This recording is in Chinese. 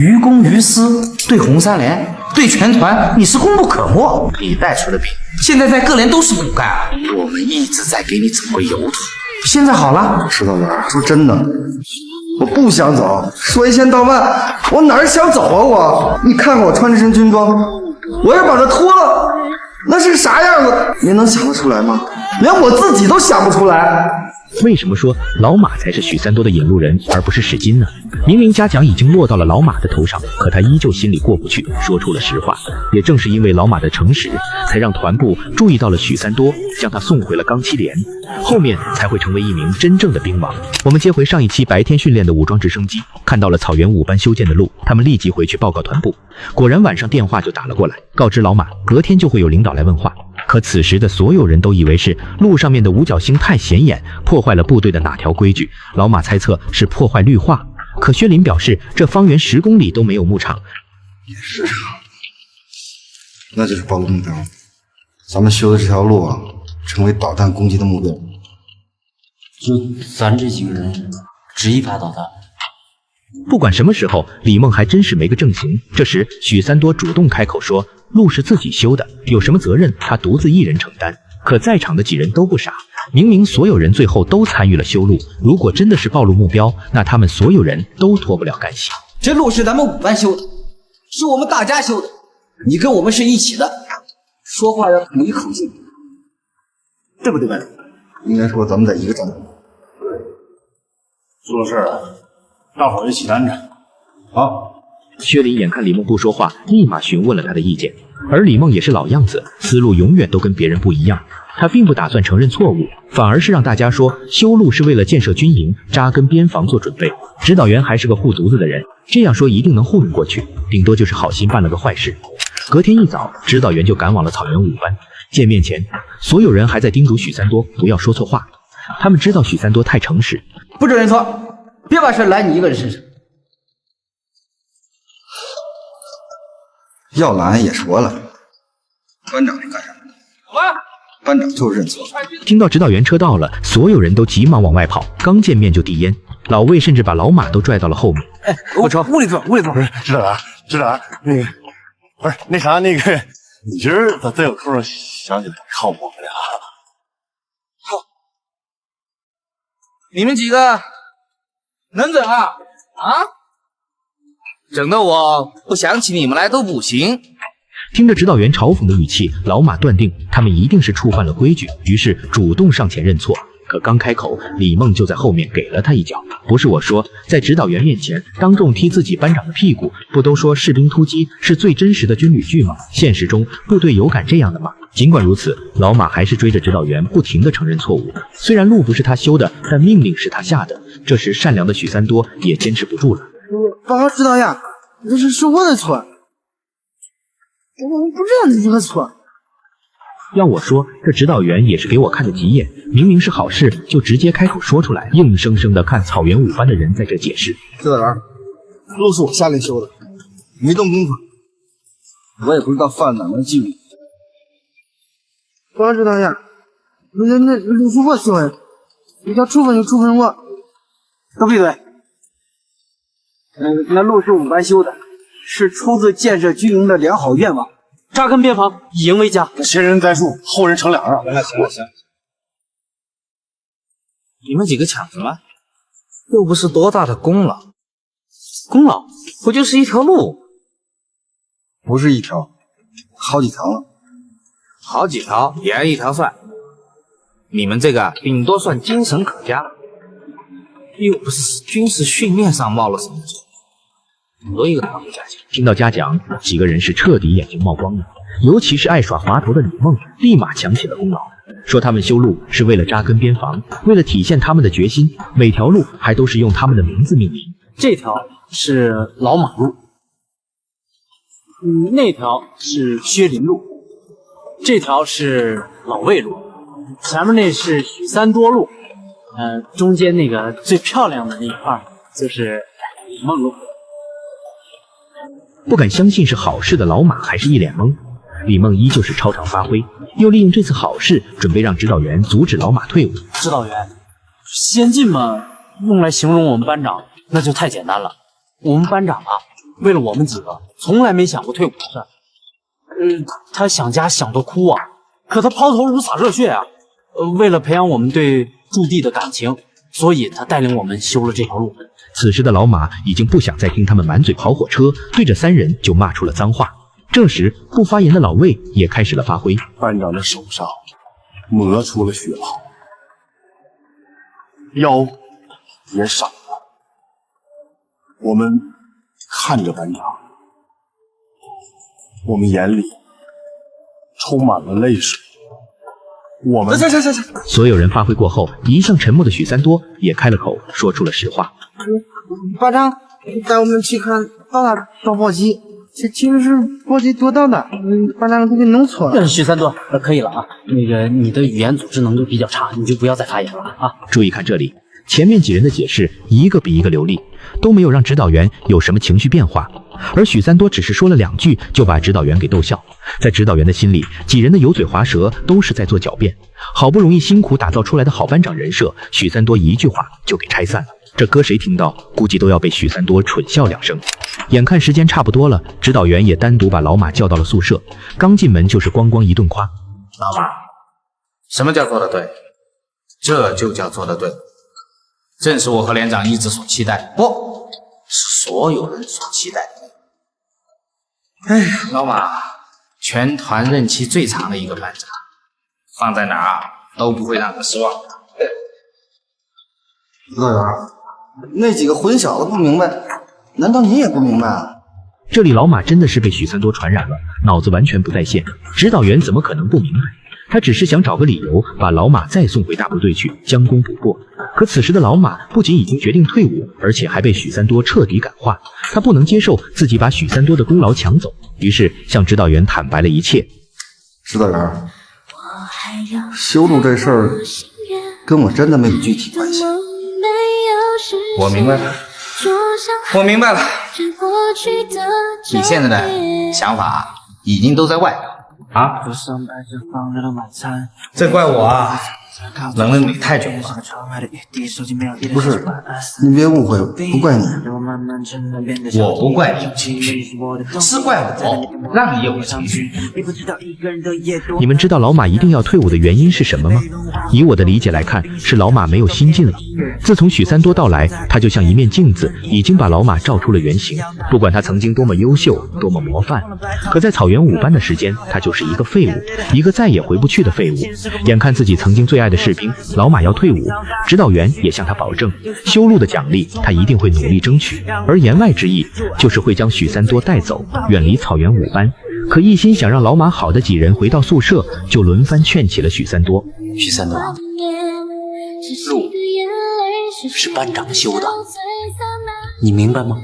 于公于私，对红三连，对全团，你是功不可没。你带出的兵，现在在各连都是骨干啊！我们一直在给你整回油土，现在好了。石头元，说真的，我不想走。说一千道万，我哪儿想走啊我？你看看我穿这身军装，我要把它脱了，那是啥样子？您能想得出来吗？连我自己都想不出来。为什么说老马才是许三多的引路人，而不是史金呢？明明嘉奖已经落到了老马的头上，可他依旧心里过不去，说出了实话。也正是因为老马的诚实，才让团部注意到了许三多，将他送回了钢七连，后面才会成为一名真正的兵王。我们接回上一期白天训练的武装直升机，看到了草原5班修建的路，他们立即回去报告团部。果然晚上电话就打了过来，告知老马隔天就会有领导来问话。可此时的所有人都以为是路上面的五角星太显眼，破坏了部队的哪条规矩。老马猜测是破坏绿化，可薛林表示这方圆10公里都没有牧场。也是，那就是暴露目标。咱们修的这条路啊，成为导弹攻击的目标。就咱这几个人，只一发导弹。不管什么时候，李梦还真是没个正形。这时许三多主动开口说，路是自己修的，有什么责任他独自一人承担。可在场的几人都不傻，明明所有人最后都参与了修路，如果真的是暴露目标，那他们所有人都脱不了干系。这路是咱们5班修的，是我们大家修的，你跟我们是一起的，说话要统一口径，对不对，班长？应该说咱们在一个战队。出了事了，大伙儿一起担着。好。薛林眼看李梦不说话，立马询问了他的意见。而李梦也是老样子，思路永远都跟别人不一样。他并不打算承认错误，反而是让大家说修路是为了建设军营、扎根边防做准备。指导员还是个护犊子的人，这样说一定能糊弄过去，顶多就是好心办了个坏事。隔天一早，指导员就赶往了草原5班。见面前，所有人还在叮嘱许三多不要说错话。他们知道许三多太诚实，不准认错，别把事赖你一个人身上。要拦也说了，班长是干啥的？班长就是认错。听到指导员车到了，所有人都急忙往外跑。刚见面就递烟，老魏甚至把老马都拽到了后面。哎，我瞅屋里坐，屋里坐。不是，指导员，那个不是那啥，那个你今儿咋再有空想起来看我们俩？你们几个能整啊？整得我不想起你们来都不行。听着指导员嘲讽的语气，老马断定他们一定是触犯了规矩，于是主动上前认错。可刚开口，李梦就在后面给了他一脚。不是我说，在指导员面前当众踢自己班长的屁股，不都说士兵突击是最真实的军旅剧吗？现实中部队有敢这样的吗？尽管如此，老马还是追着指导员不停地承认错误。虽然路不是他修的，但命令是他下的。这时善良的许三多也坚持不住了。报告指导员，这是我的错，我不知道这个错。要我说，这指导员也是给我看的急眼，明明是好事就直接开口说出来，硬生生的看草原5班的人在这解释。指导员，路是我下令修的，没动功夫，我也不知道犯哪门忌讳。报告指导员，那路是我修的，你要处分就处分我。都闭嘴！那路是5班修的，是出自建设军营的良好愿望。扎根边防，以营为家。先人栽树，后人乘凉啊！行，你们几个抢什么？又不是多大的功劳，功劳不就是一条路？不是一条，好几条了。好几条也按一条算。你们这个顶多算精神可嘉，又不是军事训练上冒了什么错。多一个堂的嘉奖。听到嘉奖，几个人是彻底眼睛冒光了，尤其是爱耍滑头的李梦，立马抢起了功劳，说他们修路是为了扎根边防，为了体现他们的决心，每条路还都是用他们的名字命名。这条是老马路，那条是薛林路，这条是老魏路，前面那是许三多路，中间那个最漂亮的那一块就是李梦路。不敢相信是好事的老马还是一脸懵。李梦依旧是超常发挥，又利用这次好事，准备让指导员阻止老马退伍。指导员，先进嘛，用来形容我们班长那就太简单了。我们班长啊，为了我们几个，从来没想过退伍的事儿。他想家想得哭啊，可他抛头颅洒热血啊。为了培养我们对驻地的感情，所以他带领我们修了这条路。此时的老马已经不想再听他们满嘴跑火车，对着三人就骂出了脏话。这时，不发言的老魏也开始了发挥。班长的手上磨出了血泡，腰也闪了。我们看着班长，我们眼里充满了泪水。我们行，所有人发挥过后，一向沉默的许三多也开了口，说出了实话。班长带我们去看到哪找暴击，其实是暴击多大的，把那个都给弄错了。许三多，可以了啊。那个你的语言组织能力比较差，你就不要再发言了啊。注意看这里，前面几人的解释一个比一个流利，都没有让指导员有什么情绪变化，而许三多只是说了2句就把指导员给逗笑。在指导员的心里，几人的油嘴滑舌都是在做狡辩。好不容易辛苦打造出来的好班长人设，许三多一句话就给拆散了。这搁谁听到，估计都要被许三多蠢笑2声。眼看时间差不多了，指导员也单独把老马叫到了宿舍，刚进门就是咣咣一顿夸。老马，什么叫做得对？这就叫做得对，正是我和连长一直所期待，不是所有人所期待的。哎，老马，全团任期最长的一个班长，放在哪儿都不会让人失望。指导员，那几个混小子不明白，难道你也不明白啊？这里老马真的是被许三多传染了，脑子完全不在线。指导员怎么可能不明白？他只是想找个理由把老马再送回大部队去，将功补过。可此时的老马不仅已经决定退伍，而且还被许三多彻底感化。他不能接受自己把许三多的功劳抢走，于是向指导员坦白了一切。指导员，修路这事儿跟我真的没有具体关系。我明白了，我明白了。你现在的想法已经都在外头啊！这怪我啊，冷了你太久了。不是，你别误会，不怪你。我不怪你有情绪，是怪我让你有了情绪。你们知道老马一定要退伍的原因是什么吗？以我的理解来看，是老马没有心劲了。自从许三多到来，他就像一面镜子，已经把老马照出了原形。不管他曾经多么优秀，多么模范，可在草原5班的时间，他就是一个废物，一个再也回不去的废物。眼看自己曾经最爱的士兵老马要退伍，指导员也向他保证，修路的奖励他一定会努力争取，而言外之意就是会将许三多带走，远离草原5班。可一心想让老马好的几人回到宿舍，就轮番劝起了许三多。许三多，路是班长修的，你明白吗？